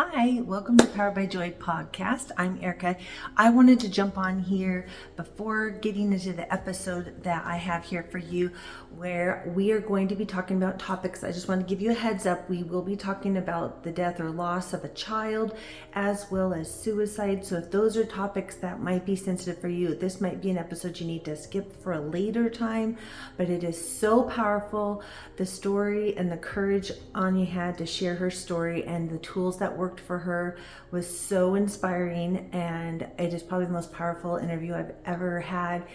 Hi, welcome to Powered by Joy podcast. I'm Erica. I wanted to jump on here before getting into the episode that I have here for you, where we are going to be talking about topics. I just want to give you a heads up. We will be talking about the death or loss of a child as well as suicide. So if those are topics that might be sensitive for you, this might be an episode you need to skip for a later time, but it is so powerful. The story and the courage Anya had to share her story and the tools that worked for her was so inspiring, and it is probably the most powerful interview I've ever had,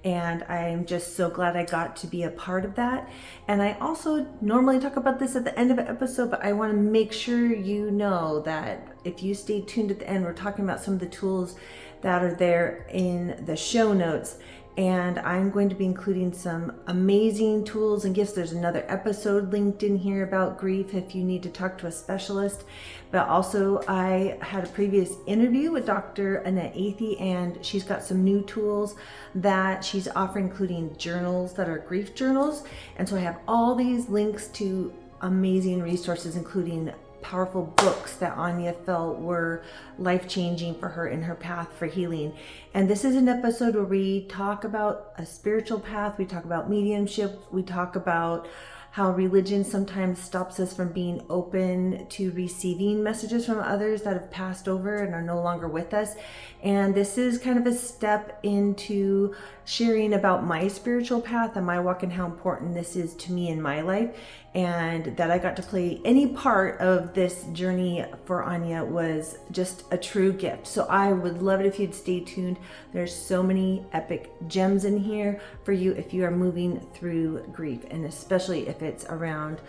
and I'm just so glad I got to be a part of that. And I also normally talk about this at the end of an episode, but I want to make sure you know that if you stay tuned at the end, we're talking about some of the tools that are there in the show notes, and I'm going to be including some amazing tools and gifts. There's another episode linked in here about grief if you need to talk to a specialist. But also, I had a previous interview with Dr. Annette Athey, and she's got some new tools that she's offering, including journals that are grief journals. And so I have all these links to amazing resources, including powerful books that Anya felt were life-changing for her in her path for healing. And this is an episode where we talk about a spiritual path, we talk about mediumship, we talk about how religion sometimes stops us from being open to receiving messages from others that have passed over and are no longer with us. And this is kind of a step into sharing about my spiritual path and my walk and how important this is to me in my life. And that I got to play any part of this journey for Anya was just a true gift. So I would love it if you'd stay tuned. There's so many epic gems in here for you if you are moving through grief, and especially if it's around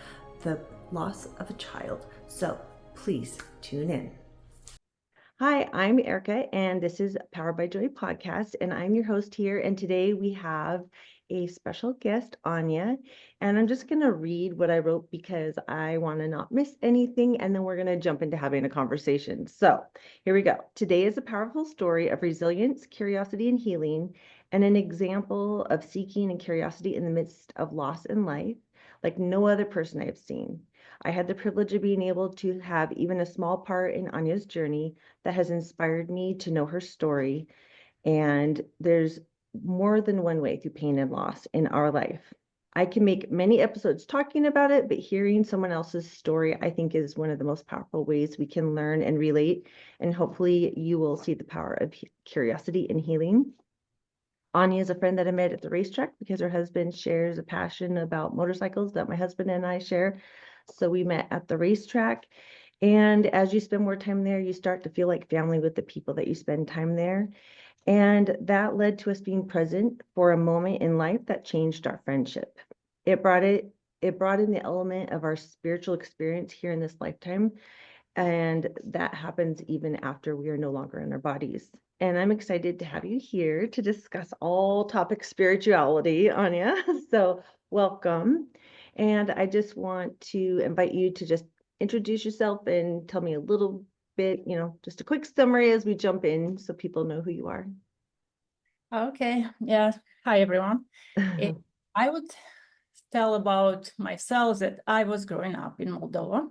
the loss of a child. So please tune in. Hi, I'm Erica, and this is Powered by Joy podcast, and I'm your host here. And today we have a special guest, Anya, and I'm just going to read what I wrote because I want to not miss anything, and then we're going to jump into having a conversation. So here we go. Today is a powerful story of resilience, curiosity, and healing, and an example of seeking and curiosity in the midst of loss in life, like no other person I have seen. I had the privilege of being able to have even a small part in Anya's journey that has inspired me to know her story. And there's more than one way through pain and loss in our life. I can make many episodes talking about it, but hearing someone else's story, I think, is one of the most powerful ways we can learn and relate. And hopefully you will see the power of curiosity and healing. Anya is a friend that I met at the racetrack because her husband shares a passion about motorcycles that my husband and I share. So we met at the racetrack. And as you spend more time there, you start to feel like family with the people that you spend time there. And that led to us being present for a moment in life that changed our friendship. It brought in the element of our spiritual experience here in this lifetime. And that happens even after we are no longer in our bodies. And I'm excited to have you here to discuss all topics spirituality, Anya. So welcome. And I just want to invite you to just introduce yourself and tell me a little bit, just a quick summary as we jump in so people know who you are. Okay, yeah. Hi, everyone. I would tell about myself that I was growing up in Moldova,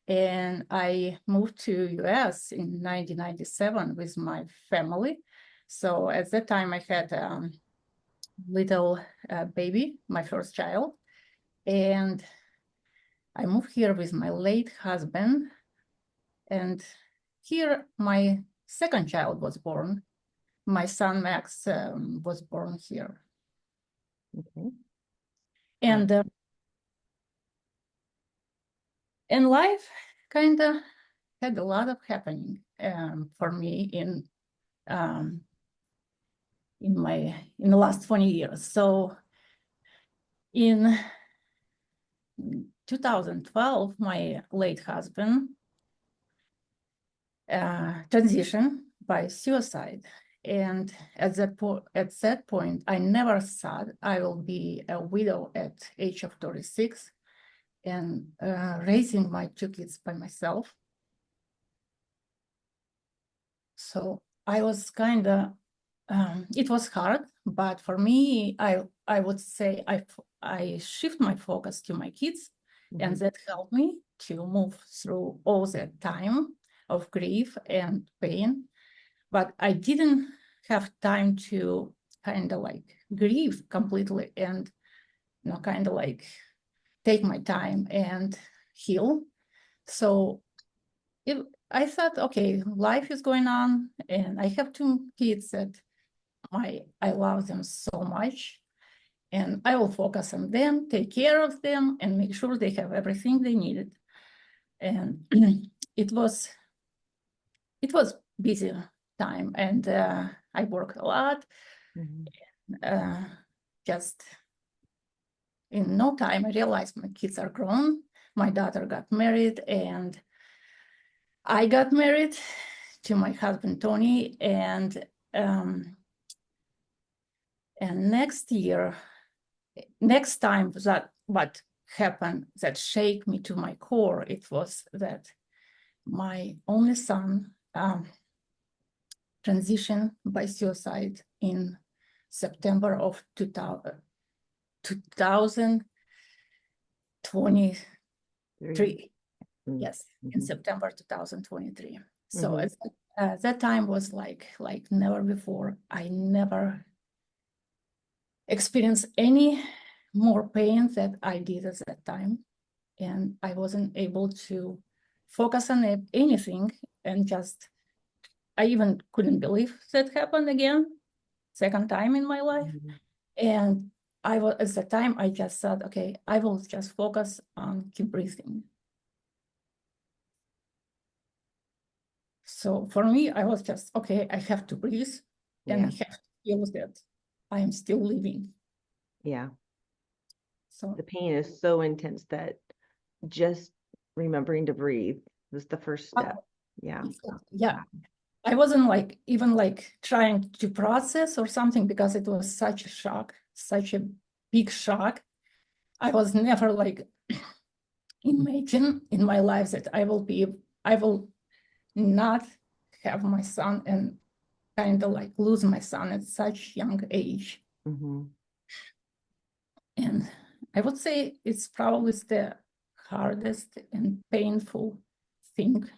and I moved to US in 1997 with my family. So at that time, I had a little baby, my first child, and I moved here with my late husband, and here my second child was born. My son Max was born here. Okay. And life kind of had a lot of happening for me in the last 20 years. So in 2012, my late husband transitioned by suicide. And at that point, I never thought I will be a widow at age of 36 and raising my two kids by myself. So I was kind of, it was hard, but for me, I would say I shift my focus to my kids, and that helped me to move through all that time of grief and pain, but I didn't have time to kind of like grieve completely and, kind of like take my time and heal. So I thought, okay, life is going on, and I have two kids that I love them so much, and I will focus on them, take care of them, and make sure they have everything they needed. And it was busy time, and I worked a lot. Just in no time, I realized my kids are grown. My daughter got married, and I got married to my husband, Tony, and next time that what happened that shake me to my core, it was that my only son transitioned by suicide in September of 2023. Yes, in September 2023. So at that time was like never before. I never experienced any more pain that I did at that time. And I wasn't able to focus on anything, and I even couldn't believe that happened again, second time in my life. And at the time, I just thought, okay, I will just focus on keep breathing. So for me, I was just, okay, I have to breathe, and I have to feel that I am still living. Yeah. So The pain is so intense that just remembering to breathe was the first step. Yeah. Yeah. I wasn't even trying to process or something, because it was such a shock, such a big shock. I was never imagine in my life that I will not have my son and kind of lose my son at such young age. And I would say it's probably the hardest and painful thing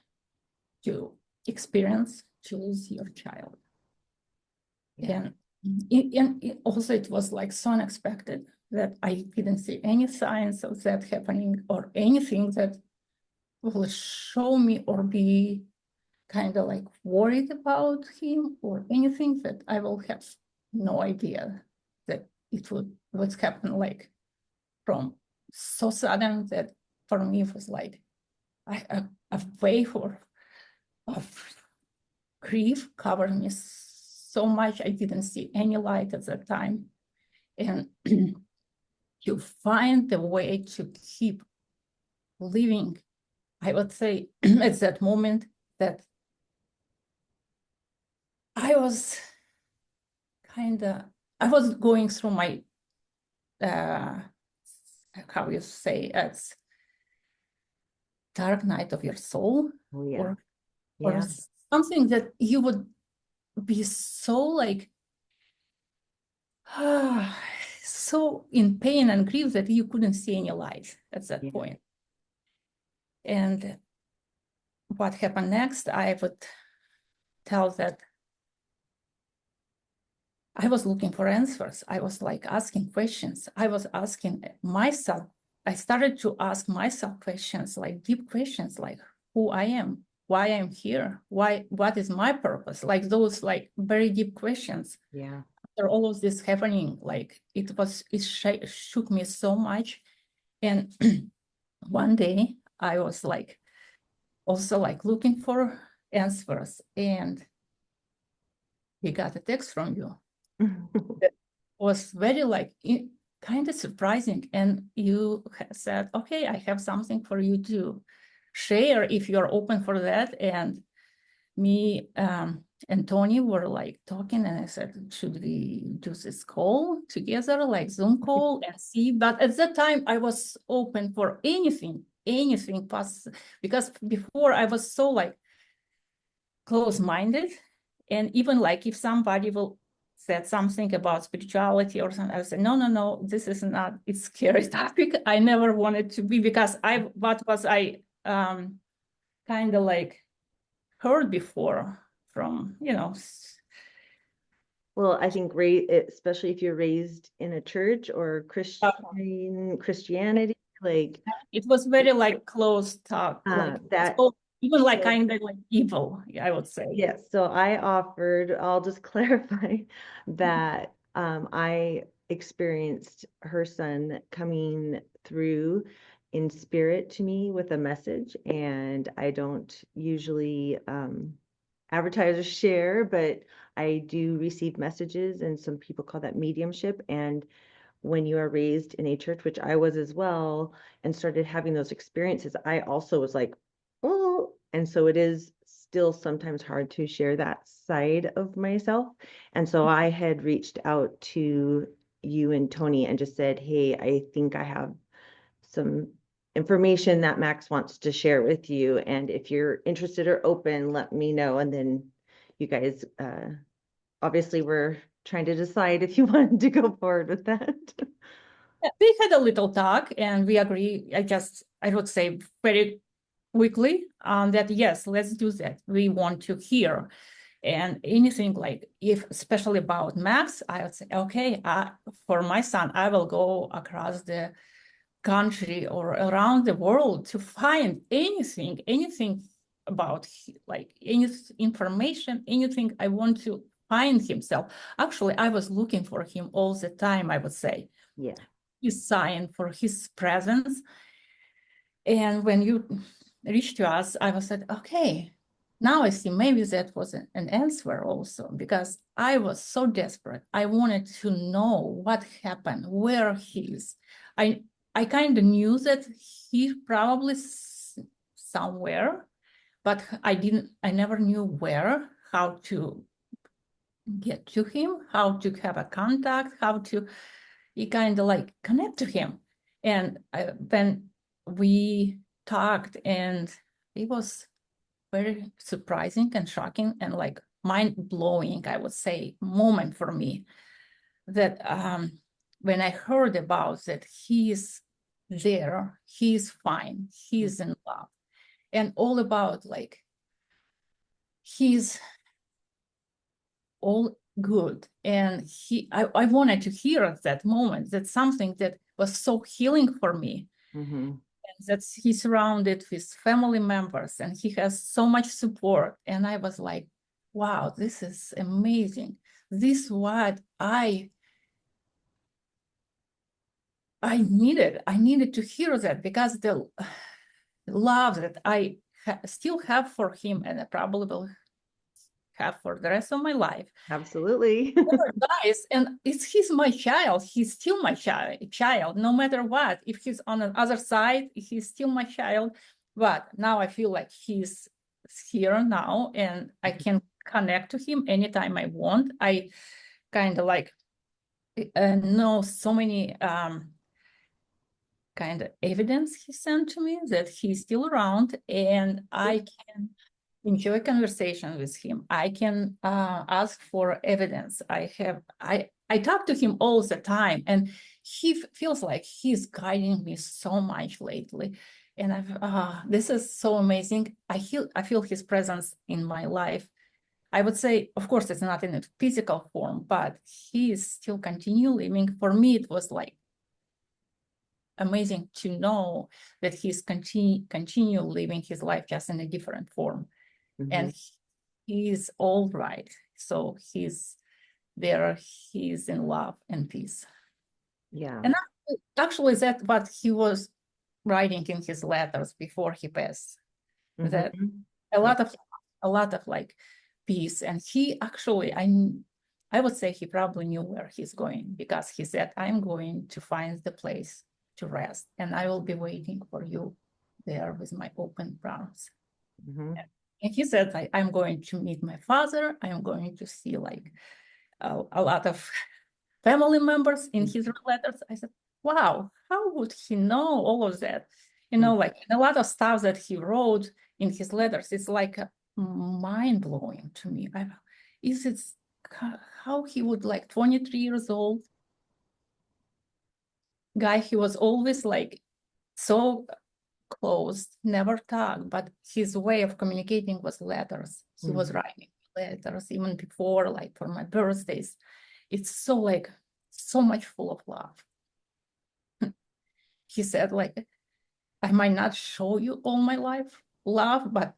to experience, to lose your child. And also it was so unexpected that I didn't see any signs of that happening, or anything that will show me or be kind of worried about him, or anything that I will have no idea that it would happen from so sudden that for me it was a wave of grief covered me so much. I didn't see any light at that time. And you find the way to keep living. I would say at that moment that I was going through my, how you say, it's dark night of your soul, or something that you would be so so in pain and grief that you couldn't see any light at that point. And what happened next, I would tell that I was looking for answers. I was asking questions. I was asking myself. I started to ask myself questions, deep questions, who I am, why I'm here, what is my purpose, those very deep questions. Yeah. After all of this happening, it shook me so much. And one day I was also looking for answers, and we got a text from you. That was very kind of surprising, and you said, okay, I have something for you to share if you're open for that. And me and Tony were talking, and I said, should we do this call together, Zoom call, and see? But at that time I was open for anything possible, because before I was so close-minded. And even if somebody will said something about spirituality or something, I would say, no, this is not, it's scary topic. I never wanted to be, because kind of heard before from, Well, I think especially if you're raised in a church or Christianity, like it was very like close talk, like that. so even like So, kind of like evil, I would say. yes, so I'll just clarify that I experienced her son coming through in spirit to me with a message, and I don't usually advertise or share, but I do receive messages, and some people call that mediumship. And when you are raised in a church, which I was as well, and started having those experiences, I also was like, oh, and so it is still sometimes hard to share that side of myself. And so I had reached out to you and Tony and just said, hey, I think I have some information that Max wants to share with you. And if you're interested or open, let me know. And then you guys obviously were trying to decide if you wanted to go forward with that. Yeah, we had a little talk and we agree. I would say very quickly that yes, let's do that. We want to hear. And anything like especially about Max, I would say, okay, for my son, I will go across the country or around the world to find anything about like any information, anything I want to find himself. Actually, I was looking for him all the time, I would say. Yeah. His sign for his presence. And when you reached to us, I was like, okay, now I see maybe that was an answer also, because I was so desperate. I wanted to know what happened, where he is. I kind of knew that he probably somewhere, but I never knew where, how to get to him, how to have a contact, how to kind of like connect to him. And when we talked, and it was very surprising and shocking and like mind-blowing, I would say, moment for me, that when I heard about that he's there, he's fine, he's in love, and all about like he's all good. And I wanted to hear at that moment that something that was so healing for me, and that he's surrounded with family members and he has so much support. And I was like, wow, this is amazing. This is what I needed. I needed to hear that, because the love that I still have for him, and I probably will have for the rest of my life, Absolutely. never dies. And he's my child. He's still my child, no matter what. If he's on the other side, he's still my child. But now I feel like he's here now, and I can connect to him anytime I want. I kind of like know so many kind of evidence he sent to me that he's still around, and I can enjoy conversation with him. I can ask for evidence. I talk to him all the time, and he feels like he's guiding me so much lately. And this is so amazing. I feel his presence in my life. I would say, of course, it's not in a physical form, but he is still continue living. For me, it was like amazing to know that he's continue living his life just in a different form. And he's all right. So he's there, he's in love and peace. Yeah. And actually that's what he was writing in his letters before he passed. That a lot of like peace. And he actually, I would say he probably knew where he's going, because he said, I'm going to find the place to rest, and I will be waiting for you there with my open arms. And he said, I'm going to meet my father. I'm going to see like a lot of family members in his letters. I said, wow, how would he know all of that? Like a lot of stuff that he wrote in his letters, it's like mind blowing to me. Is it how he would, like 23 years old guy, he was always like so close, never talk, but his way of communicating was letters. He was writing letters even before, like for my birthdays. It's so like so much full of love. He said, like, I might not show you all my life love, but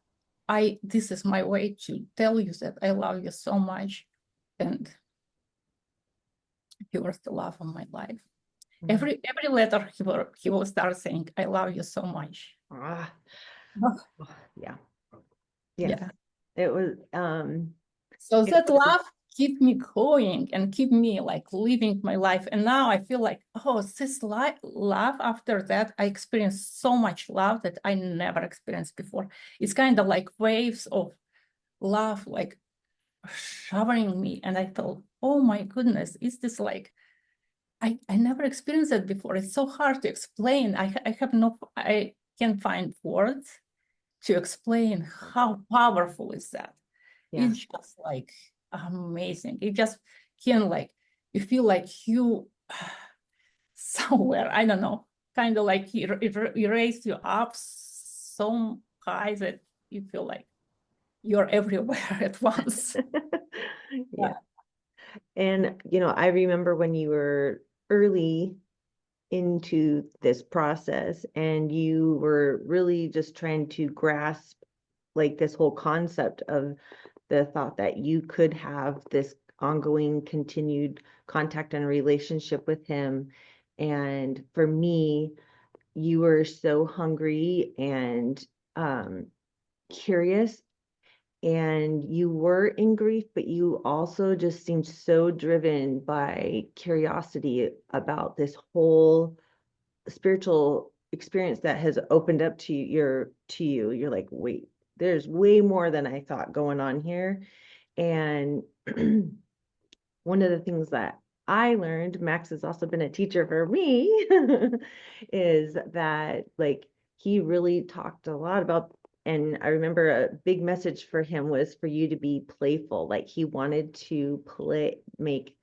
this is my way to tell you that I love you so much. And you were the love of my life. Every letter he will start saying, I love you so much. Ah, Oh, yeah. Yes. yeah. It was, So it that was, love keep me going and keep me like living my life. And now I feel like, oh, this love after that, I experienced so much love that I never experienced before. It's kind of like waves of love, like showering me. And I thought, oh my goodness, is this like, I never experienced it before. It's so hard to explain. I can't find words to explain how powerful is that. yeah. It's just like amazing. It just can like, you feel like you somewhere, I don't know, kind of like it raised you up so high that you feel like you're everywhere at once. Yeah. And, I remember when you were early into this process and you were really just trying to grasp like this whole concept of the thought that you could have this ongoing continued contact and relationship with him. And for me, you were so hungry and curious, and you were in grief, but you also just seemed so driven by curiosity about this whole spiritual experience that has opened up to you. You're like, wait, there's way more than I thought going on here. And one of the things that I learned, Max has also been a teacher for me, is that like he really talked a lot about, and I remember a big message for him was for you to be playful. Like he wanted to make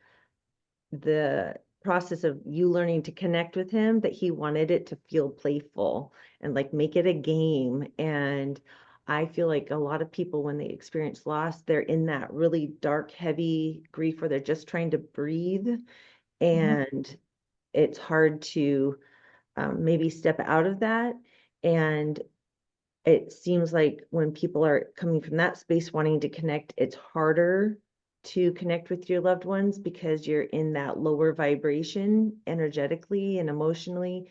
the process of you learning to connect with him, that he wanted it to feel playful and like make it a game. And I feel like a lot of people, when they experience loss, they're in that really dark, heavy grief where they're just trying to breathe. And it's hard to maybe step out of that. And it seems like when people are coming from that space wanting to connect, it's harder to connect with your loved ones because you're in that lower vibration energetically and emotionally.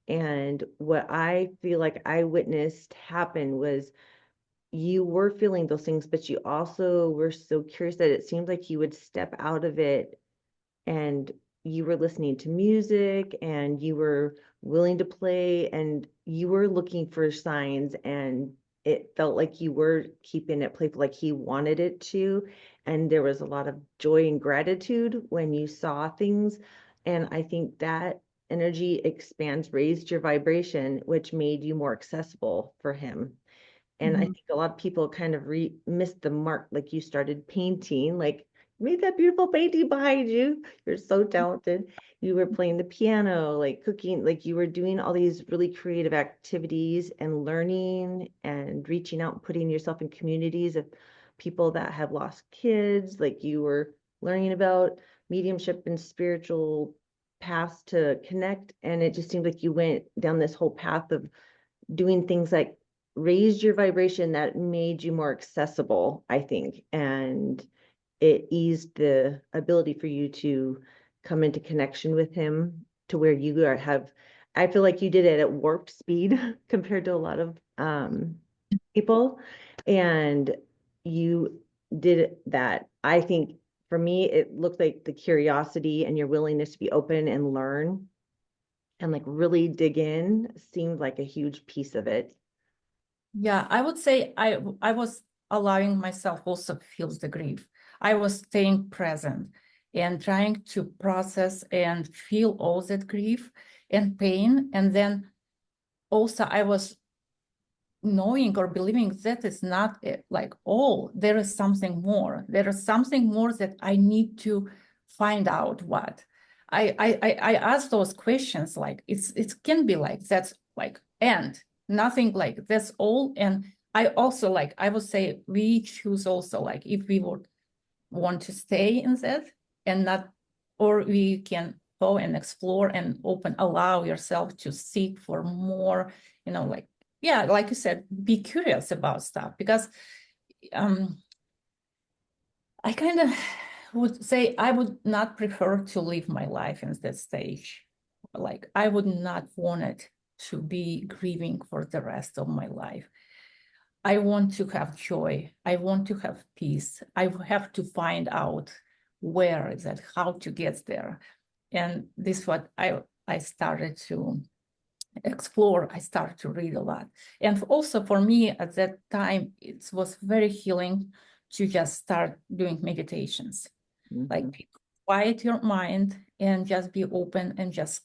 And what I feel like I witnessed happen was you were feeling those things, but you also were so curious that it seemed like you would step out of it, and you were listening to music and you were willing to play and you were looking for signs, and it felt like you were keeping it playful, like he wanted it to. And there was a lot of joy and gratitude when you saw things. And I think that energy raised your vibration, which made you more accessible for him. And I think a lot of people kind of missed the mark. Like you started painting, like made that beautiful painting behind you. You're so talented. You were playing the piano, like cooking, like you were doing all these really creative activities and learning and reaching out and putting yourself in communities of people that have lost kids. Like you were learning about mediumship and spiritual paths to connect. And it just seemed like you went down this whole path of doing things like raised your vibration that made you more accessible, I think. And it eased the ability for you to come into connection with him to where I feel like you did it at warp speed compared to a lot of people. And you did that. I think for me, it looked like the curiosity and your willingness to be open and learn and like really dig in seemed like a huge piece of it. Yeah, I would say I was allowing myself also feel the grief. I was staying present and trying to process and feel all that grief and pain. And then also I was knowing or believing that is not it, like all, there is something more. There is something more that I need to find out what. I asked those questions, like it can be like that's like end. nothing like that's all. And I also like, I would say we choose also like if we would want to stay in that and not, or we can go and explore and allow yourself to seek for more, like, yeah, like you said, be curious about stuff. Because I kind of would say I would not prefer to live my life in that stage. Like I would not want it to be grieving for the rest of my life. I want to have joy. I want to have peace. I have to find out where is that, how to get there. And this is what I started to explore. I started to read a lot. And also for me at that time, it was very healing to just start doing meditations. Like quiet your mind and just be open and just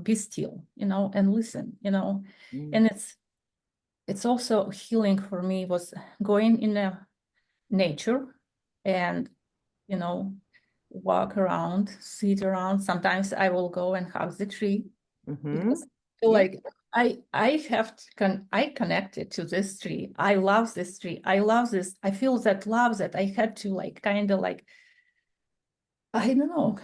be still, and listen, and it's also healing for me was going in the nature and, walk around, sit around. Sometimes I will go and hug the tree because I feel like I connected to this tree. I love this tree. I love this. I feel that love that I had to like kind of like, I don't know,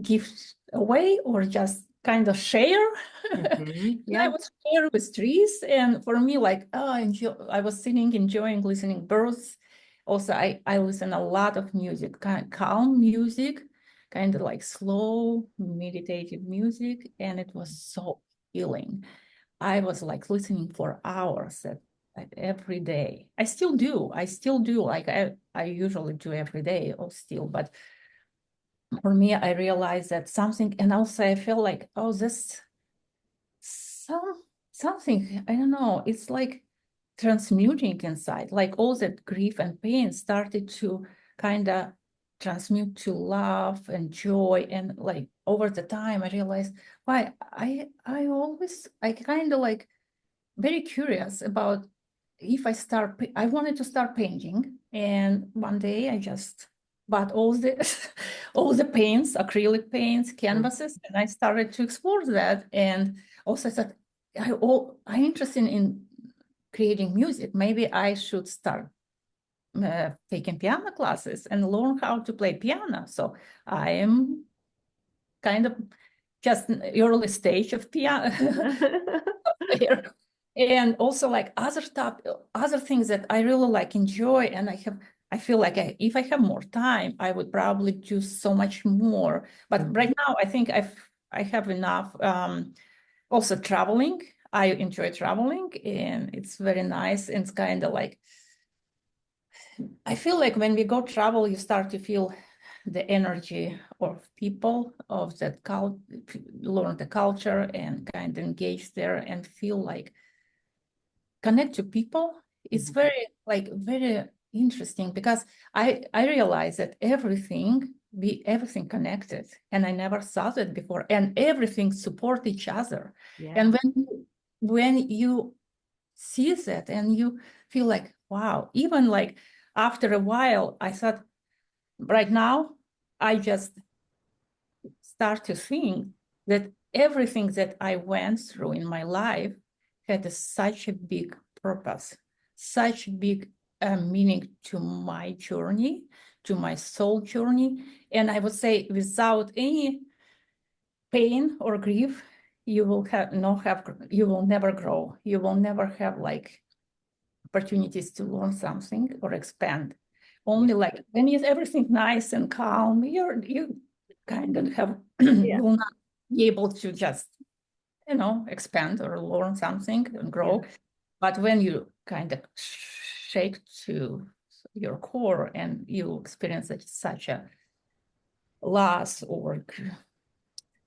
give away or just kind of share. I would share with trees, and for me, like, I was sitting, enjoying listening birds. Also, I listen a lot of music, kind of calm music, kind of like slow meditative music, and it was so healing. I was like listening for hours every day. I still do. Like I usually do every day or still, but for me, I realized that something, and also I feel like, oh, this something, I don't know, it's like transmuting inside, like all that grief and pain started to kind of transmute to love and joy. And like over the time, I realized why I kind of like very curious about if I wanted to start painting. And one day I just bought all the all the paints, acrylic paints, canvases, and I started to explore that. And also I thought, I'm interested in creating music. Maybe I should start taking piano classes and learn how to play piano. So I am kind of just an early stage of piano. And also like other things that I really like enjoy, and I feel like if I have more time, I would probably do so much more. But right now, I think I have enough. Also traveling, I enjoy traveling, and it's very nice. And it's kind of like I feel like when we go travel, you start to feel the energy of people of that learn the culture and kind of engage there and feel like connect to people. It's very interesting because I realize that everything connected, and I never saw that before, and everything support each other. And when you see that and you feel like, wow, even like after a while, I thought right now I just start to think that everything that I went through in my life had such a big purpose, such big meaning to my journey, to my soul journey. And I would say without any pain or grief, you will you will never grow. You will never have like opportunities to learn something or expand. Only like when is everything nice and calm, you kind of have will not be able to just expand or learn something and grow. But when you kind of shake to your core and you experience such a loss or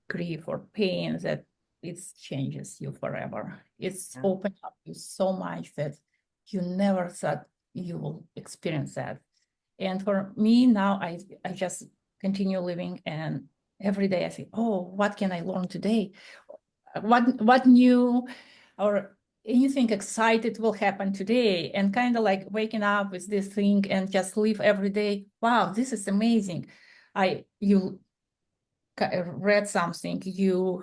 grief or pain that it changes you forever. It's opened up you so much that you never thought you will experience that. And for me now, I just continue living, and every day I say, oh, what can I learn today? What new or anything excited will happen today? And kind of like waking up with this thing and just live every day. Wow, this is amazing. You read something, you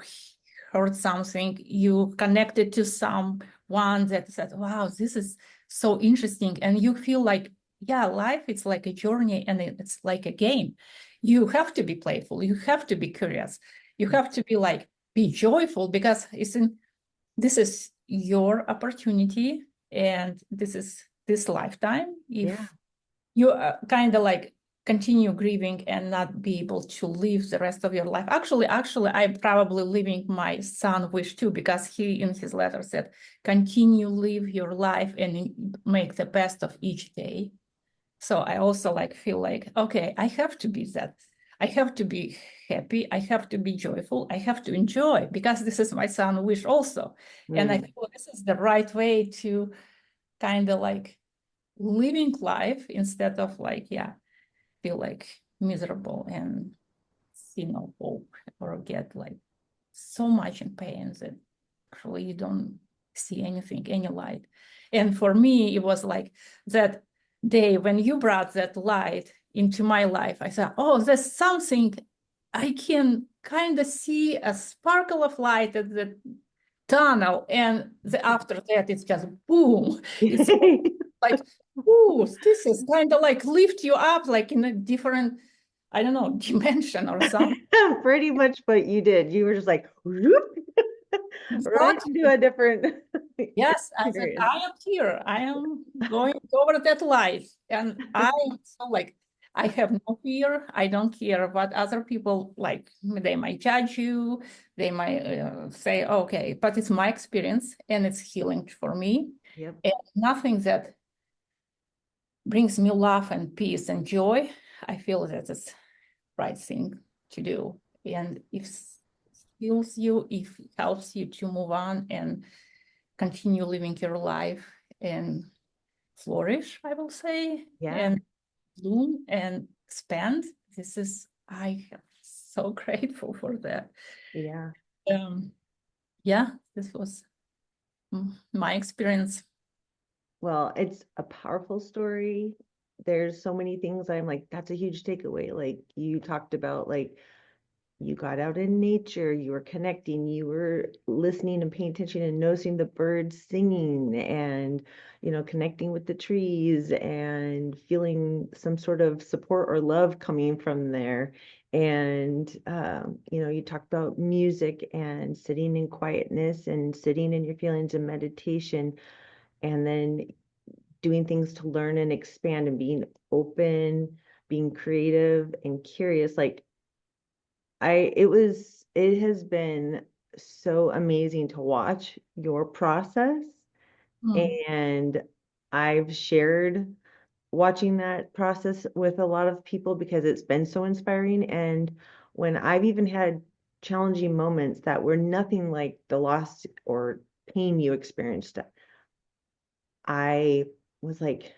heard something, you connected to someone that said, wow, this is so interesting. And you feel like, yeah, life is like a journey and it's like a game. You have to be playful. You have to be curious. You have to be like, be joyful, because this is your opportunity, and this is this lifetime. If Yeah. you kind of like continue grieving and not be able to live the rest of your life. Actually, I'm probably living my son wish too, because he in his letter said, continue live your life and make the best of each day. So I also like feel like, okay, I have to be that. I have to be happy. I have to be joyful. I have to enjoy, because this is my son wish also. And I Mm. think, well, this is the right way to kind of like living life, instead of like, yeah, feel like miserable and see no hope, or get like so much in pain that actually you don't see anything, any light. And for me, it was like that day when you brought that light into my life, I thought, oh, there's something I can kind of see, a sparkle of light at the tunnel. And after that, it's just boom. It's like, ooh, this is kind of like lift you up, like in a different, I don't know, dimension or something. Pretty much what you did. You were just like, whoop, right Exactly. into a different Yes, I said, experience. I am here. I am going over that light. And I am so like, I have no fear. I don't care what other people like. They might judge you. They might say, okay, but it's my experience and it's healing for me. Yep. And nothing that brings me love and peace and joy, I feel that it's right thing to do. And if heals you, if helps you to move on and continue living your life and flourish, I will say, Yeah. and bloom and expand. I am so grateful for that. Yeah. Yeah, this was my experience. Well, it's a powerful story. There's so many things I'm like, that's a huge takeaway. Like you talked about, like you got out in nature, you were connecting, you were listening and paying attention and noticing the birds singing and, connecting with the trees and feeling some sort of support or love coming from there. And, you talked about music and sitting in quietness and sitting in your feelings and meditation, and then doing things to learn and expand and being open, being creative and curious. Like it has been so amazing to watch your process. Mm. And I've shared watching that process with a lot of people because it's been so inspiring. And when I've even had challenging moments that were nothing like the loss or pain you experienced, I was like,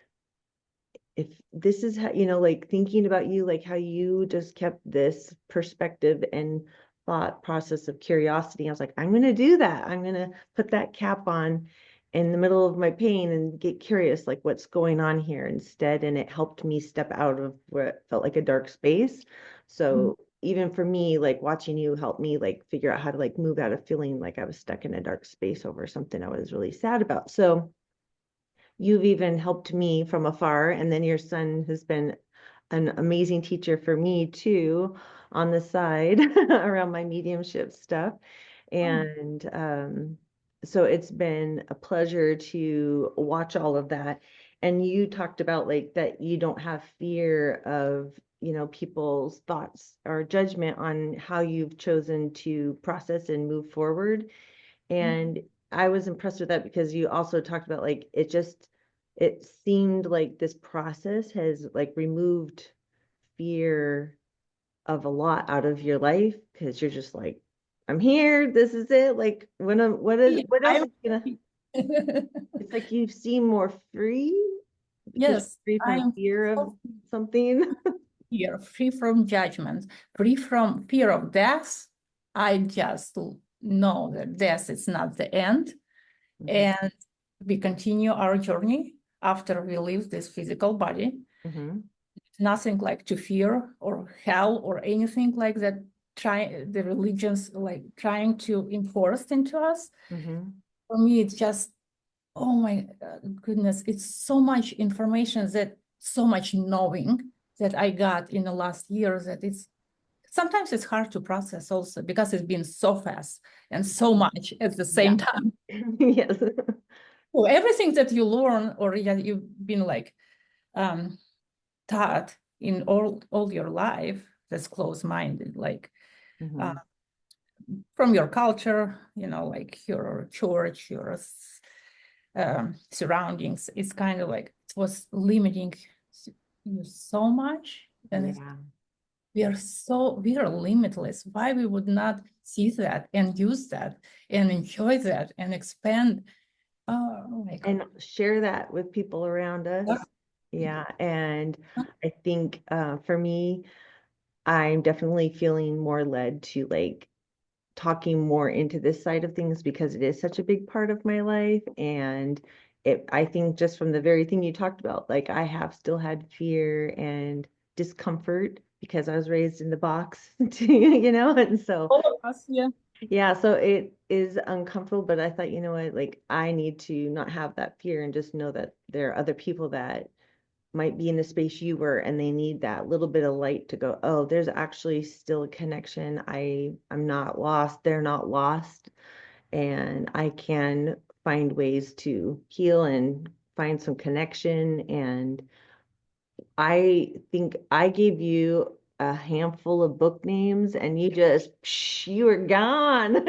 if this is how, like thinking about you, like how you just kept this perspective and thought process of curiosity, I was like, I'm going to do that. I'm going to put that cap on in the middle of my pain and get curious, like what's going on here instead. And it helped me step out of what felt like a dark space. So even for me, like watching you help me like figure out how to like move out of feeling like I was stuck in a dark space over something I was really sad about. So you've even helped me from afar, and then your son has been an amazing teacher for me too on the side around my mediumship stuff. And so it's been a pleasure to watch all of that. And you talked about like that you don't have fear of, people's thoughts or judgment on how you've chosen to process and move forward. And I was impressed with that because you also talked about like it seemed like this process has like removed fear of a lot out of your life, because you're just like, I'm here, this is it. Like what else is gonna, it's like you seem more free because Yes, you're free I from am fear of so something. here, free from judgment, free from fear of death. I just know that death is not the end, and we continue our journey after we leave this physical body. Mm-hmm. Nothing like to fear or hell or anything like that the religions like trying to enforce into us. Mhm. For me, it's just, oh my goodness, it's so much information, that so much knowing that I got in the last years, that sometimes it's hard to process also, because it's been so fast and so much at the same time. Yes. So everything that you learn, or you've been like taught in all your life, that's close-minded, like Mhm. from your culture, like your church, your surroundings, it's kind of like it was limiting you so much. And Yeah. we are limitless. Why we would not see that and use that and enjoy that and expand? Oh my God. And share that with people around us. Yeah. And I think for me, I'm definitely feeling more led to like talking more into this side of things, because it is such a big part of my life. And I think just from the very thing you talked about, like I have still had fear and discomfort because I was raised in the box too, and so All of us, yeah. yeah, so it is uncomfortable, but I thought, what, like I need to not have that fear and just know that there are other people that might be in the space you were, and they need that little bit of light to go, oh, there's actually still a connection. I'm not lost. They're not lost. And I can find ways to heal and find some connection. And I think I gave you a handful of book names and you were gone.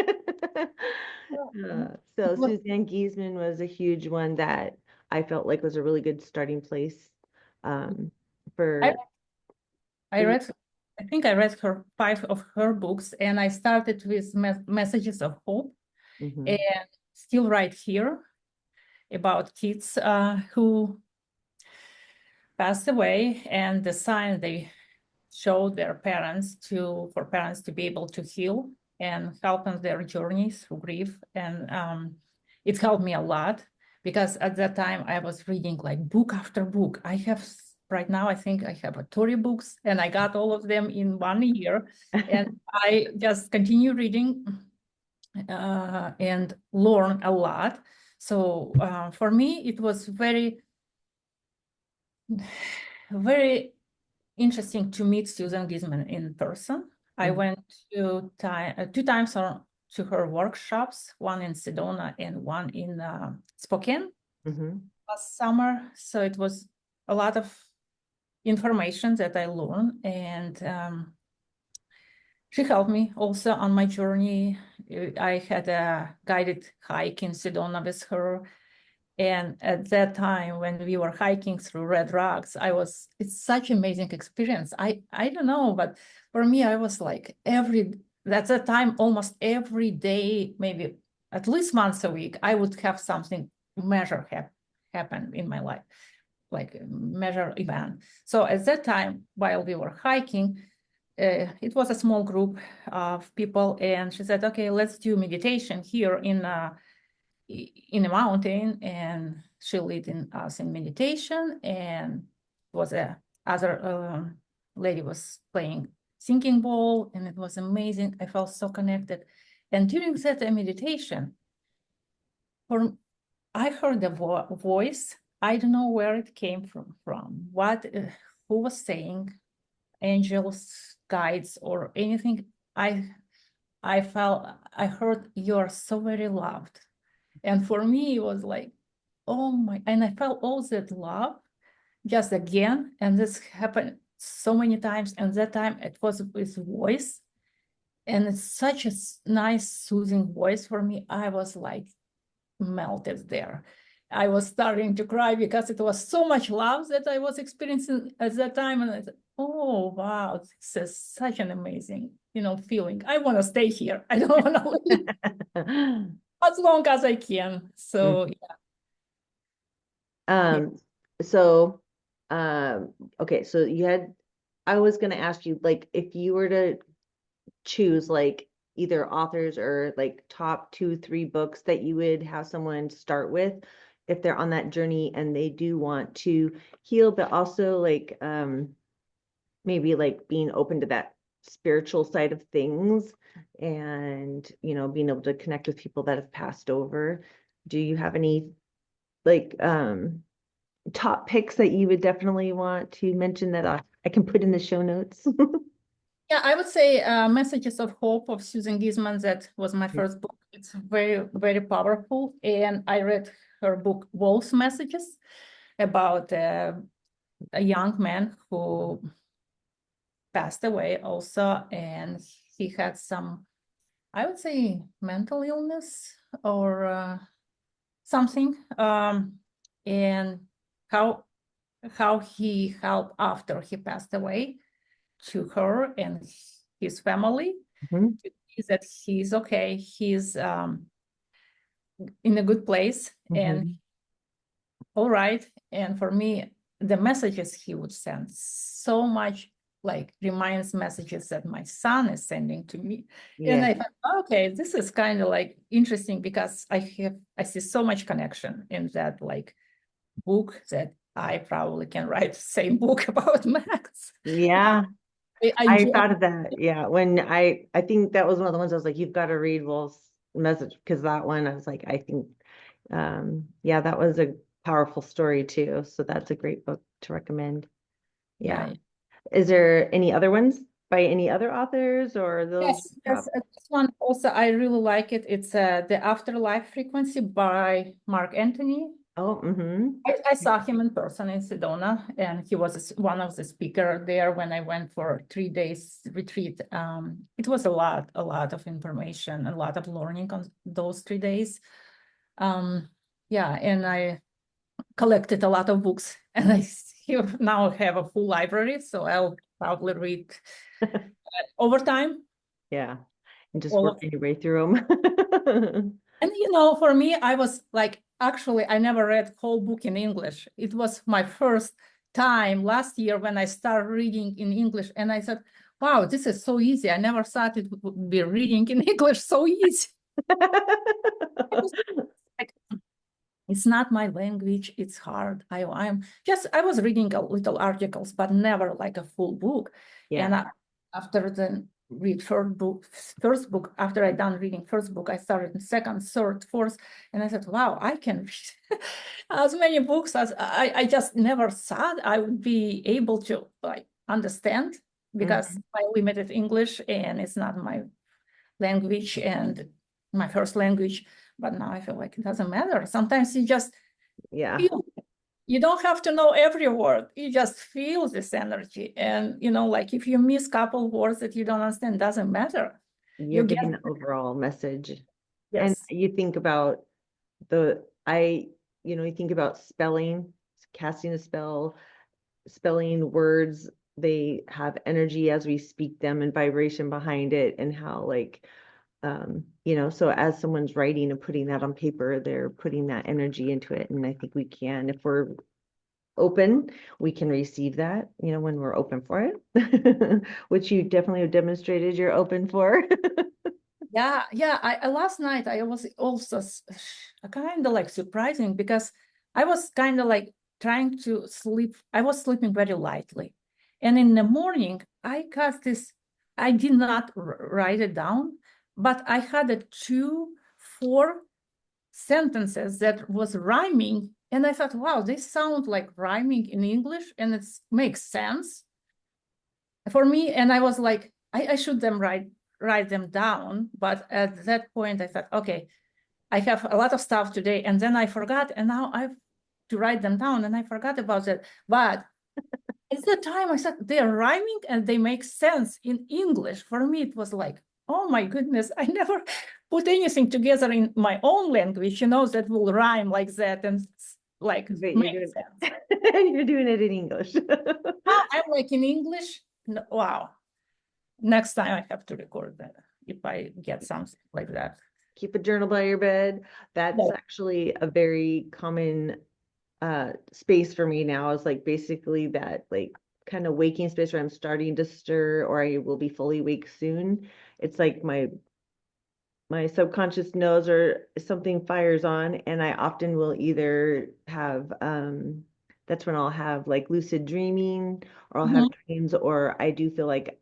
So Well, Suzanne Giesman was a huge one that I felt like was a really good starting place um, I, for I read, I think I read 5 of her books, and I started with Messages of Hope, Mhm. and still right here about kids who passed away, and the sign they showed their parents for parents to be able to heal and help on their journeys through grief. And it helped me a lot, because at that time I was reading like book after book. Right now, I think I have 30 books, and I got all of them in 1 year. And I just continue reading and learn a lot. So for me, it was very, very interesting to meet Susan Gisman in person. I Mhm. went 2 times to her workshops, one in Sedona and one in Spokane Mhm. last summer. So it was a lot of information that I learned, and she helped me also on my journey. I had a guided hike in Sedona with her. And at that time, when we were hiking through Red Rocks, it's such amazing experience. I don't know, but for me, I was like that's a time, almost every day, maybe at least once a week, I would have something major happen in my life, like a major event. So at that time, while we were hiking, it was a small group of people, and she said, okay, let's do meditation here in a mountain, and she led us in meditation, and was a other lady was playing singing bowl, and it was amazing. I felt so connected. And during that meditation, for I heard a voice. I don't know where it came from what who was saying, angels, guides, or anything. I heard, you're so very loved. And for me, it was like, oh my, and I felt all that love just again. And this happened so many times. And that time it was with voice. And it's such a nice, soothing voice for me. I was like melted there. I was starting to cry because it was so much love that I was experiencing at that time. And I said, oh, wow, this is such an amazing, feeling. I want to stay here. I don't want to leave as long as I can. So yeah. Um, so, okay, so I was gonna ask you, like, if you were to choose like either authors or like top 2, 3 books that you would have someone start with if they're on that journey and they do want to heal, but also like maybe like being open to that spiritual side of things and, being able to connect with people that have passed over. Do you have any like top picks that you would definitely want to mention that I can put in the show notes? Yeah, I would say Messages of Hope of Susan Gizman. That was my first book. It's very, very powerful. And I read her book, Wolf's Messages, about a young man who passed away also. And he had some, I would say, mental illness or something. And how he helped after he passed away to her and his family Mhm. to see that he's okay, he's in a good place and Mhm. all right. And for me, the messages he would send so much like reminds messages that my son is sending to me. And Yeah. I thought, okay, this is kind of like interesting because I see so much connection in that like book that I probably can write the same book about Max. Yeah. I I enjoy. thought of that. Yeah. When I think that was one of the ones I was like, you've got to read Wolf's Message, because that one I was like, I think yeah, that was a powerful story too. So that's a great book to recommend. Yeah. Yeah. Is there any other ones by any other authors, or those Yes, top? this one also I really like it. It's The Afterlife Frequency by Mark Anthony. Oh, mm-hmm. I saw him in person in Sedona, and he was one of the speaker there when I went for 3 days retreat. It was a lot of information, a lot of learning on those 3 days. Yeah, and I collected a lot of books, and I now have a full library, so I'll probably read over time. Yeah. And just All of working your way through them. And for me, I was like, actually, I never read whole book in English. It was my first time last year when I started reading in English, and I said, "Wow, this is so easy. I never thought it would be reading in English so easy." It was like, it's not my language. It's hard. I was reading a little articles, but never like a full book. And Yeah. after the read first book, after I done reading first book, I started in second, third, fourth, and I said, wow, I can read as many books as I just never thought I would be able to like understand because Mhm. my limited English and it's not my language and my first language. But now I feel like it doesn't matter. Sometimes you just Yeah. feel. You don't have to know every word. You just feel this energy. And, like if you miss a couple words that you don't understand, doesn't matter. You're You get, getting the overall message. And yes. you think about you think about spelling, casting a spell, spelling words, they have energy as we speak them and vibration behind it, and how so as someone's writing and putting that on paper, they're putting that energy into it. And I think we can, if we're open, we can receive that, when we're open for it, which you definitely have demonstrated you're open for. Yeah. I last night I was also kind of like surprising because I was kind of like trying to sleep. I was sleeping very lightly. And in the morning, I got this, I did not write it down, but I had a 4 sentences that was rhyming. And I thought, wow, they sound like rhyming in English and it makes sense for me. And I was like, I should write them down. But at that point, I thought, okay, I have a lot of stuff today. And then I forgot. And now I have to write them down. And I forgot about that. But at the time, I said, they're rhyming and they make sense in English. For me, it was like, oh my goodness, I never put anything together in my own language, that will rhyme like that and like But make sense. you're doing it in English. Now I'm like in English. Wow. Next time I have to record that if I get something like that. Keep a journal by your bed. That's Yeah. actually a very common space for me now, is like basically that like kind of waking space where I'm starting to stir, or I will be fully awake soon. It's like my subconscious knows, or something fires on, and I often will either have that's when I'll have like lucid dreaming, or I'll have dreams, or I do feel like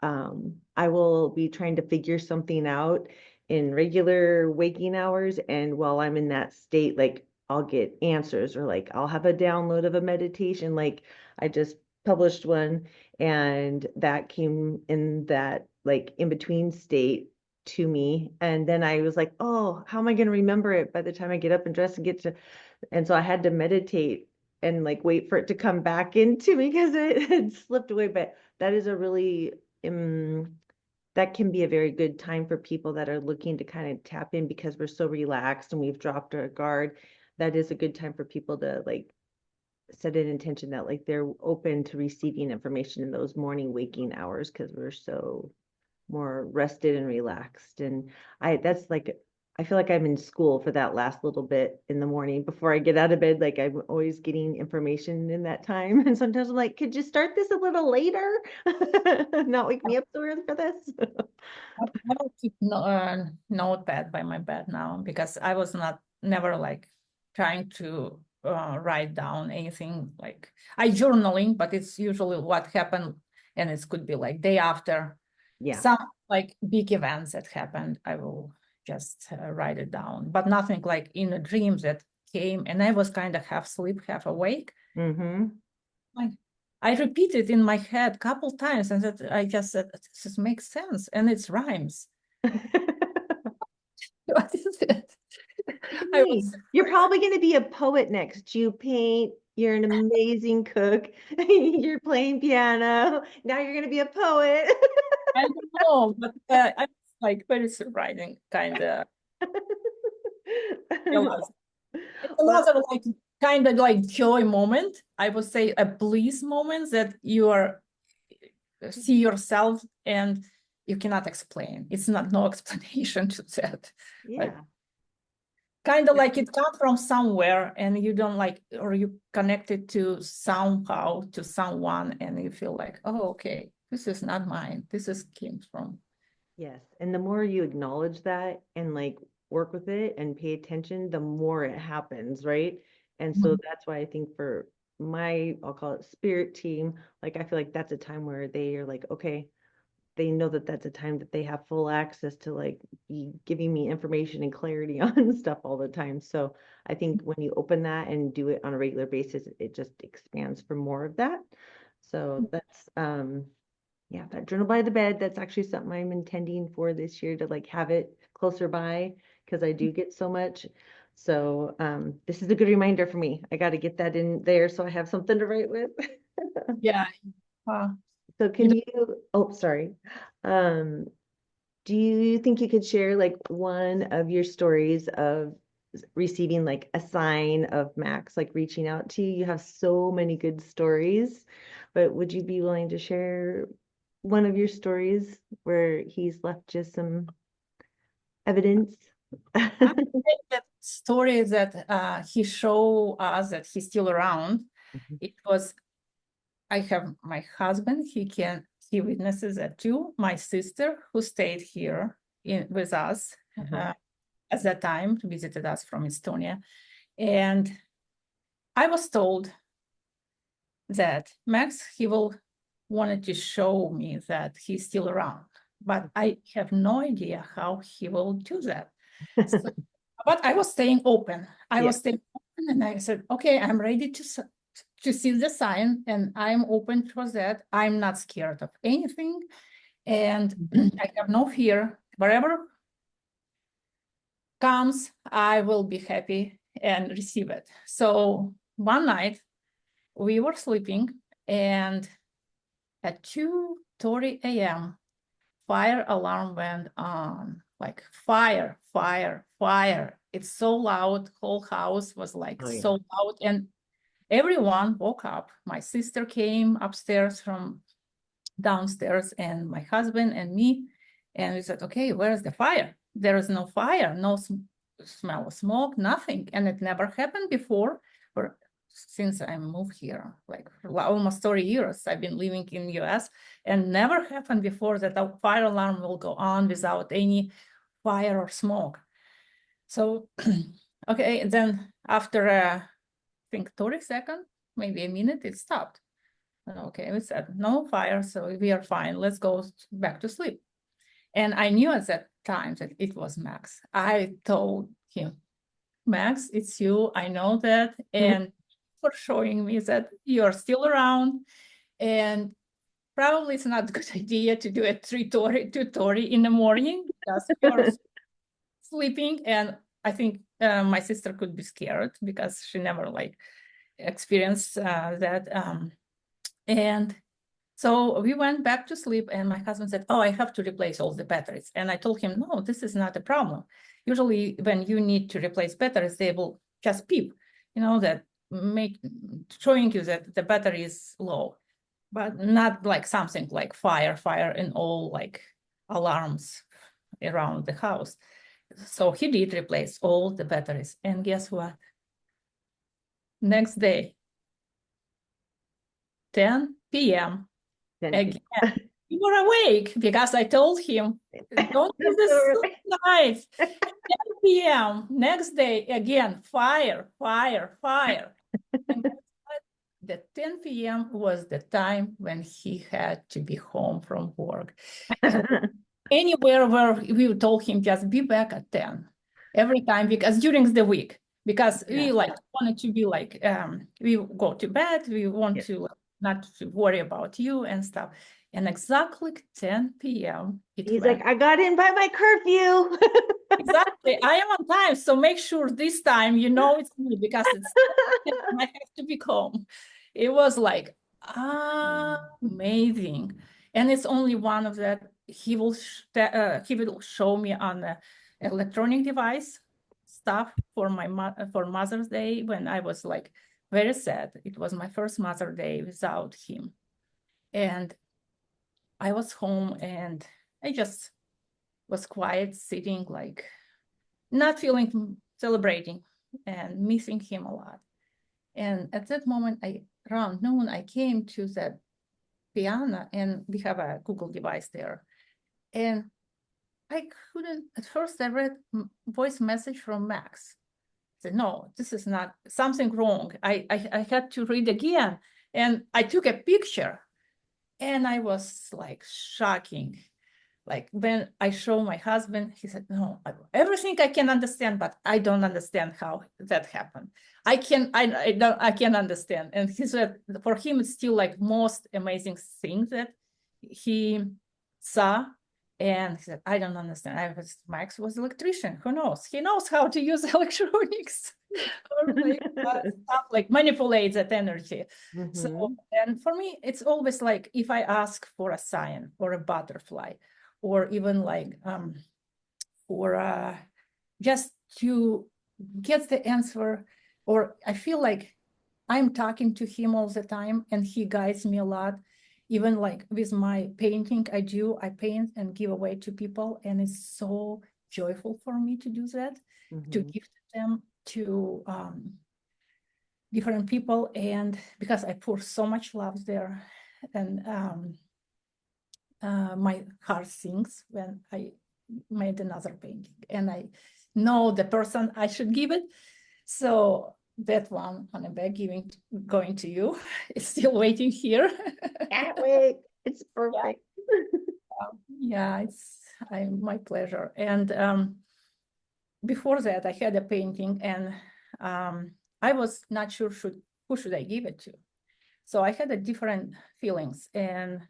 I will be trying to figure something out in regular waking hours. And while I'm in that state, like I'll get answers, or like I'll have a download of a meditation. Like I just published one, and that came in that like in between state to me. And then I was like, oh, how am I going to remember it by the time I get up and dress and get to, and so I had to meditate and like wait for it to come back into me because it had slipped away. But that is a really that can be a very good time for people that are looking to kind of tap in, because we're so relaxed and we've dropped our guard. That is a good time for people to like set an intention that like they're open to receiving information in those morning waking hours, because we're so more rested and relaxed. And that's like, I feel like I'm in school for that last little bit in the morning before I get out of bed. Like I'm always getting information in that time. And sometimes I'm like, could you start this a little later? Not wake me up so early for this. I don't keep notepad by my bed now, because I was never like trying to write down anything. Like I journaling, but it's usually what happened, and it could be like day after Yeah. some like big events that happened. I will just write it down, but nothing like in a dream that came, and I was kind of half asleep, half awake. Mm-hmm. Like I repeated in my head a couple times, and that I just said, this makes sense, and it's rhymes. What is it? I was You're probably going to be a poet next. You paint, you're an amazing cook, you're playing piano. Now you're going to be a poet. I don't know, but I was like very surprising kind of. It's another like kind of like joy moment. I would say a bliss moment that you are see yourself and you cannot explain. It's not no explanation to that. Like, Yeah. kind of like it comes from somewhere, and you don't like, or you connect it to somehow to someone, and you feel like, oh, okay, this is not mine. This is came from. Yes. And the more you acknowledge that and like work with it and pay attention, the more it happens, right? And so that's why I think for my, I'll call it spirit team, like I feel like that's a time where they are like, okay, they know that that's a time that they have full access to like be giving me information and clarity on stuff all the time. So I think when you open that and do it on a regular basis, it just expands for more of that. So that's yeah, that journal by the bed, that's actually something I'm intending for this year, to like have it closer by, because I do get so much. So this is a good reminder for me. I got to get that in there so I have something to write with. Yeah. So can you, oh, sorry. Do you think you could share like one of your stories of receiving like a sign of Max, like reaching out to you? You have so many good stories, but would you be willing to share one of your stories where he's left just some evidence? I think that story that he showed us that he's still around. It was, I have my husband, he witnesses that too. My sister, who stayed here with us at that time, visited us from Estonia. And I was told that Max, he will wanted to show me that he's still around, but I have no idea how he will do that. So, but I was staying open. I was staying open, and I said, okay, I'm ready to see the sign, and I'm open for that. I'm not scared of anything, and I have no fear. Whatever comes, I will be happy and receive it. So one night we were sleeping, and at 2:30 a.m., fire alarm went on, like fire, fire, fire. It's so loud, whole house was like so loud, and everyone woke up. My sister came upstairs from downstairs, and my husband and me, and we said, okay, where's the fire? There is no fire, no smell of smoke, nothing. And it never happened before, or since I moved here, like for almost 30 years, I've been living in the US, and never happened before that a fire alarm will go on without any fire or smoke. So, okay, then after I think 30 seconds, maybe a minute, it stopped. Okay, we said no fire, so we are fine. Let's go back to sleep. And I knew at that time that it was Max. I told him, Max, it's you. I know that. And for showing me that you're still around. And probably it's not a good idea to do a 2:30 in the morning because you're sleeping. And I think my sister could be scared because she never like experienced that. And so we went back to sleep, and my husband said, oh, I have to replace all the batteries. And I told him, no, this is not a problem. Usually when you need to replace batteries, they will just beep, that showing you that the battery is low, but not like something like fire and all like alarms around the house. So he did replace all the batteries. And guess what? Next day, 10 p.m. Again, you were awake because I told him, don't do this tonight. 10 p.m. Next day, again, fire. And the 10 p.m. was the time when he had to be home from work. Anywhere where we told him just be back at 10 every time, because during the week, because we like wanted to be like, we go to bed, we want to not to worry about you and stuff. And exactly 10 p.m. He's like, I got in by my curfew. Exactly. I am on time. So make sure this time, it's me because it's I have to be home. It was like amazing. And it's only one of that. He will show me on the electronic device stuff for for Mother's Day when I was like very sad. It was my first Mother's Day without him. And I was home and I just was quiet, sitting like not feeling celebrating and missing him a lot. And at that moment, around noon, I came to the piano, and we have a Google device there. And I couldn't, at first I read voice message from Max. I said, no, this is not something wrong. I had to read again. And I took a picture, and I was like shocking. Like when I show my husband, he said, no, everything I can understand, but I don't understand how that happened. I can't understand. And he said, for him, it's still like most amazing thing that he saw. And he said, I don't understand. Max was an electrician. Who knows? He knows how to use electronics or like stuff like manipulate that energy. So, and for me, it's always like if I ask for a sign or a butterfly, or even like just to get the answer, or I feel like I'm talking to him all the time and he guides me a lot. Even like with my painting, I paint and give away to people, and it's so joyful for me to do that, to give them to different people, and because I pour so much love there, and my heart sings when I made another painting, and I know the person I should give it. So that one on the back going to you. It's still waiting here. Can't wait. It's perfect. Yeah, it's my pleasure. And before that, I had a painting, and I was not sure who should I give it to. So I had a different feelings, and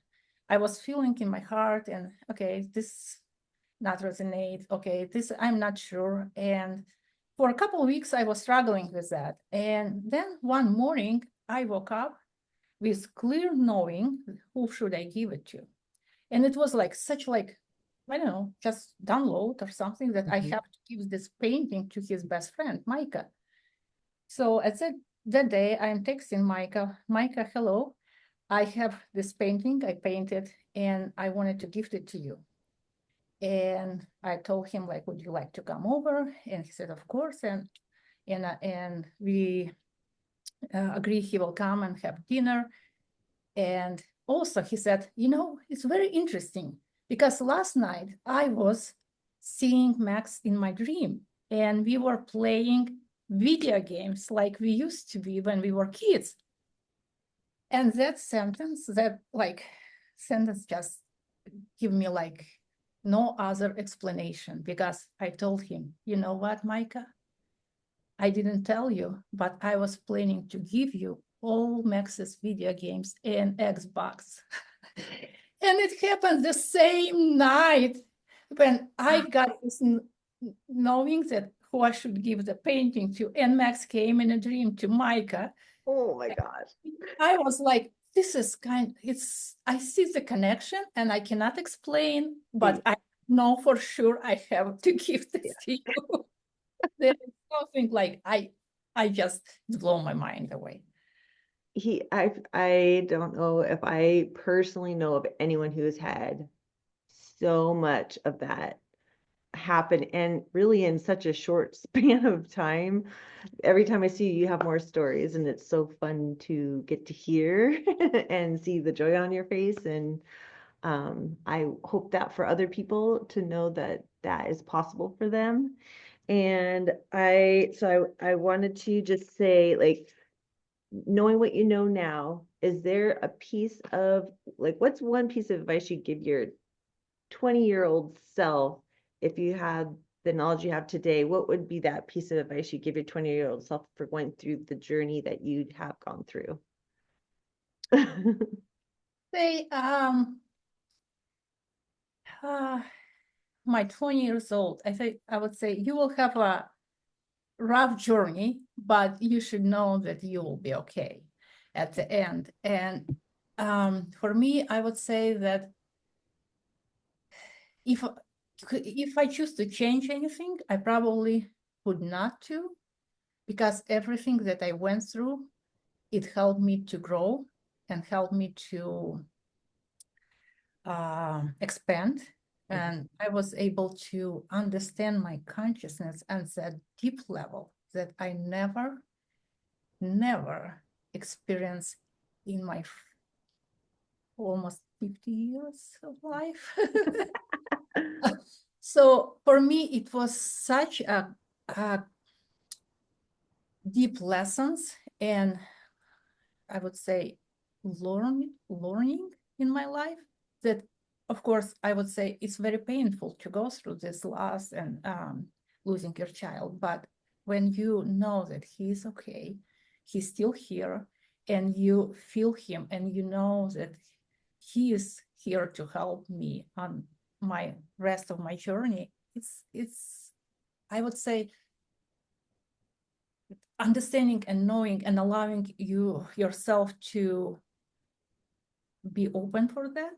I was feeling in my heart, and okay, this not resonate. Okay, this I'm not sure. And for a couple of weeks, I was struggling with that. And then one morning, I woke up with clear knowing who should I give it to. And it was like such like, I don't know, just download or something that I have to give this painting to his best friend, Micah. So at that day, I'm texting Micah, hello, I have this painting I painted and I wanted to gift it to you. And I told him, like, would you like to come over? And he said, of course. And we agree he will come and have dinner. And also he said, it's very interesting because last night I was seeing Max in my dream and we were playing video games like we used to be when we were kids. And that sentence just give me like no other explanation, because I told him, you know what, Micah? I didn't tell you, but I was planning to give you all Max's video games and Xbox. And it happened the same night when I got this knowing that who I should give the painting to. And Max came in a dream to Micah. Oh my gosh. I was like, this is I see the connection and I cannot explain, but I know for sure I have to give this to you. There is something like I just blow my mind away. I don't know if I personally know of anyone who has had so much of that happen, and really in such a short span of time. Every time I see you, you have more stories, and it's so fun to get to hear and see the joy on your face. And I hope that for other people to know that that is possible for them. And I wanted to just say, like, knowing what you know now, is there a piece of, like, what's one piece of advice you'd give your 20-year-old self if you had the knowledge you have today? What would be that piece of advice you give your 20-year-old self for going through the journey that you'd have gone through? Say, my 20 years old, I would say you will have a rough journey, but you should know that you will be okay at the end. And for me, I would say that if I choose to change anything, I probably would not to, because everything that I went through, it helped me to grow and helped me to expand. And I was able to understand my consciousness at that deep level that I never experienced in my almost 50 years of life. So for me, it was such a deep lessons, and I would say learning in my life, that of course I would say it's very painful to go through this loss and losing your child. But when you know that he's okay, he's still here, and you feel him, and you know that he is here to help me on my rest of my journey, it's I would say understanding and knowing and allowing yourself to be open for that,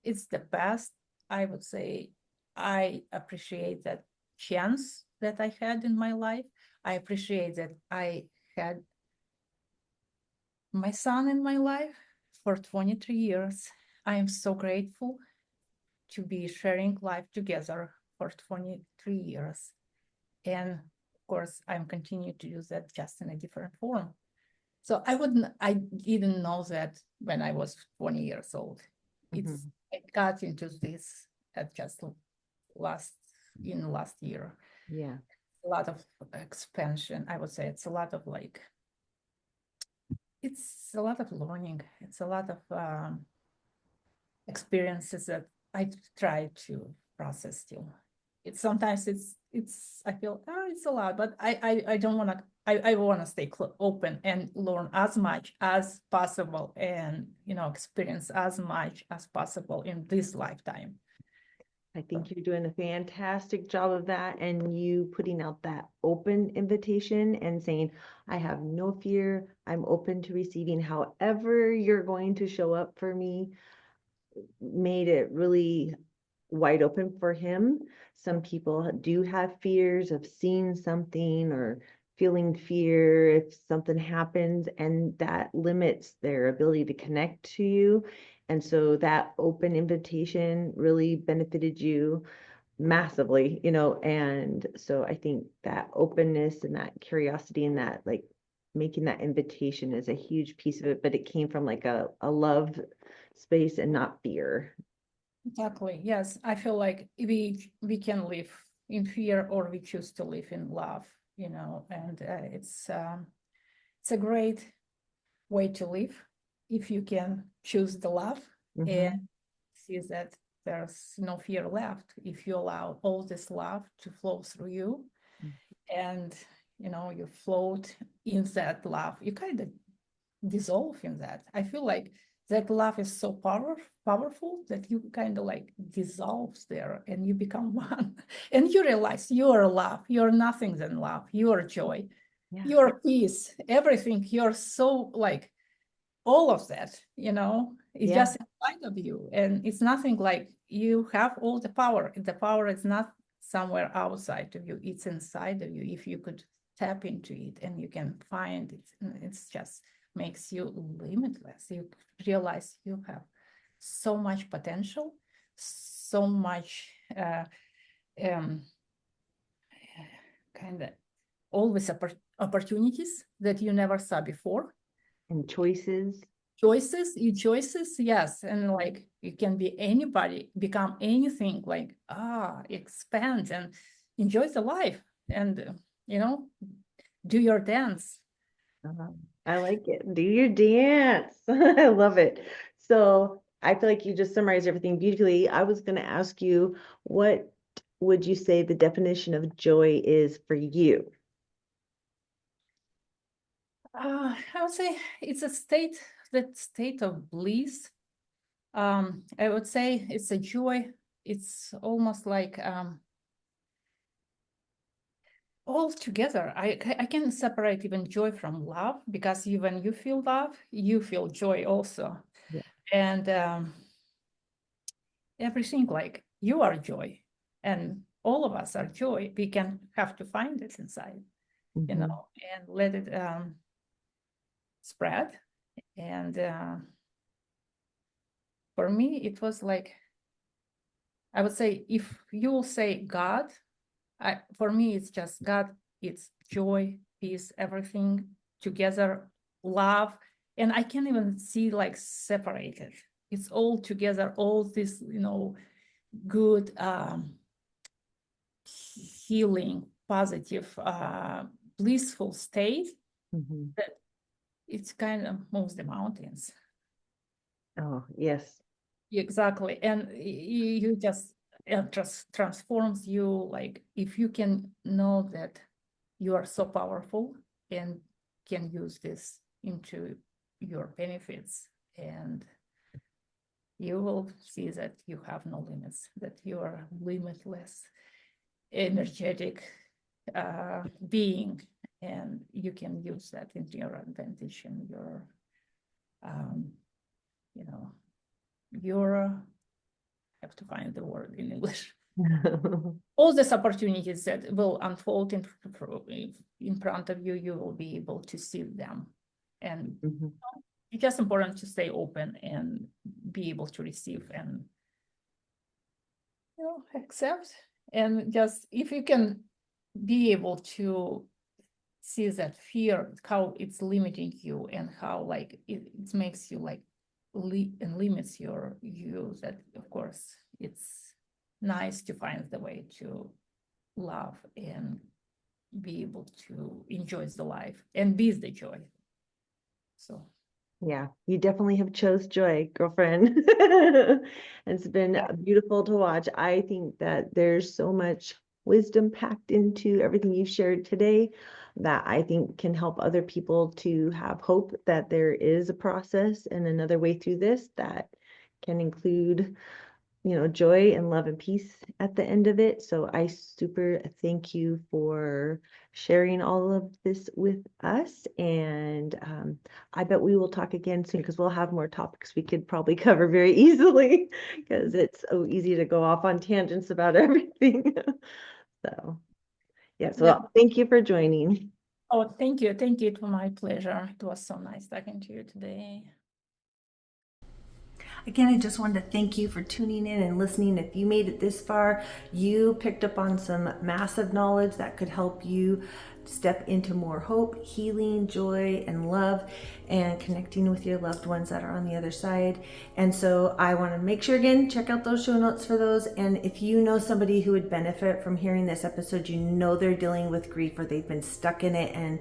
it's the best. I would say I appreciate that chance that I had in my life. I appreciate that I had my son in my life for 23 years. I am so grateful to be sharing life together for 23 years. And of course, I'm continuing to do that just in a different form. So I didn't know that when I was 20 years old. I got into this at just last year. Yeah. A lot of expansion. I would say it's a lot of it's a lot of learning. It's a lot of experiences that I try to process still. Sometimes I feel, oh, it's a lot, but I don't want to. I want to stay open and learn as much as possible, and experience as much as possible in this lifetime. I think you're doing a fantastic job of that, and you putting out that open invitation and saying, I have no fear. I'm open to receiving however you're going to show up for me, made it really wide open for him. Some people do have fears of seeing something or feeling fear if something happens, and that limits their ability to connect to you. And so that open invitation really benefited you massively, and so I think that openness and that curiosity and that, like, making that invitation is a huge piece of it, but it came from like a love space and not fear. Exactly. Yes, I feel like we can live in fear, or we choose to live in love. And it's a great way to live if you can choose the love and see that there's no fear left if you allow all this love to flow through you. And you float in that love. You kind of dissolve in that. I feel like that love is so powerful that you kind of like dissolves there and you become one. And you realize you are love. You're nothing than love. You are joy. Yeah. You're peace. Everything. You're so like all of that, it's just inside of you. And it's nothing like you have all the power. The power is not somewhere outside of you. It's inside of you. If you could tap into it and you can find it, it's just makes you limitless. You realize you have so much potential, so much kind of always opportunities that you never saw before. And choices, yes. And like you can be anybody, become anything, like expand and enjoy the life and do your dance. I like it. Do your dance. I love it. So I feel like you just summarized everything beautifully. I was going to ask you, what would you say the definition of joy is for you? I would say it's a state of bliss. I would say it's a joy. It's almost like all together. I can separate even joy from love, because when you feel love, you feel joy also. Yeah. And everything, like you are joy, and all of us are joy. We can have to find it inside, and let it spread. And for me, it was like, I would say, if you will say God, for me, it's just God. It's joy, peace, everything together, love. And I can't even see like separated. It's all together, all this, good, healing, positive, blissful state that it's kind of moves the mountains. Oh, yes. Exactly. And you just, it just transforms you. Like if you can know that you are so powerful and can use this into your benefits, and you will see that you have no limits, that you are limitless, energetic being, and you can use that into your advantage and your, your, I have to find the word in English. All these opportunities that will unfold in front of you, you will be able to see them. And it's just important to stay open and be able to receive and accept. And just if you can be able to see that fear, how it's limiting you, and how like it makes you like and limits you, that of course it's nice to find the way to love and be able to enjoy the life and be the joy. So yeah, you definitely have chose joy, girlfriend. It's been beautiful to watch. I think that there's so much wisdom packed into everything you've shared today that I think can help other people to have hope that there is a process and another way through this that can include, joy and love and peace at the end of it. So I super thank you for sharing all of this with us. And I bet we will talk again soon, because we'll have more topics we could probably cover very easily, because it's so easy to go off on tangents about everything. So yes, well, thank you for joining. Oh, thank you. Thank you. It was my pleasure. It was so nice talking to you today. Again, I just wanted to thank you for tuning in and listening. If you made it this far, you picked up on some massive knowledge that could help you step into more hope, healing, joy, and love, and connecting with your loved ones that are on the other side. And so I want to make sure, again, check out those show notes for those. And if you know somebody who would benefit from hearing this episode, they're dealing with grief or they've been stuck in it and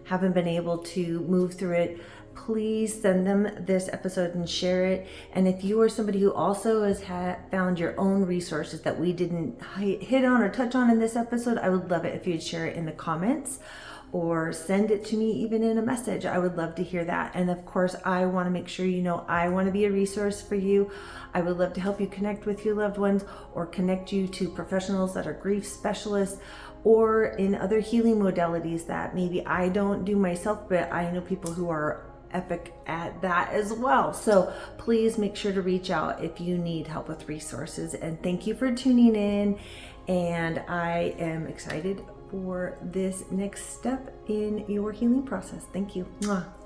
haven't been able to move through it, please send them this episode and share it. And if you are somebody who also has found your own resources that we didn't hit on or touch on in this episode, I would love it if you'd share it in the comments or send it to me even in a message. I would love to hear that. And of course, I want to make sure you know I want to be a resource for you. I would love to help you connect with your loved ones or connect you to professionals that are grief specialists or in other healing modalities that maybe I don't do myself, but I know people who are epic at that as well. So please make sure to reach out if you need help with resources. And thank you for tuning in. And I am excited for this next step in your healing process. Thank you. Mwah.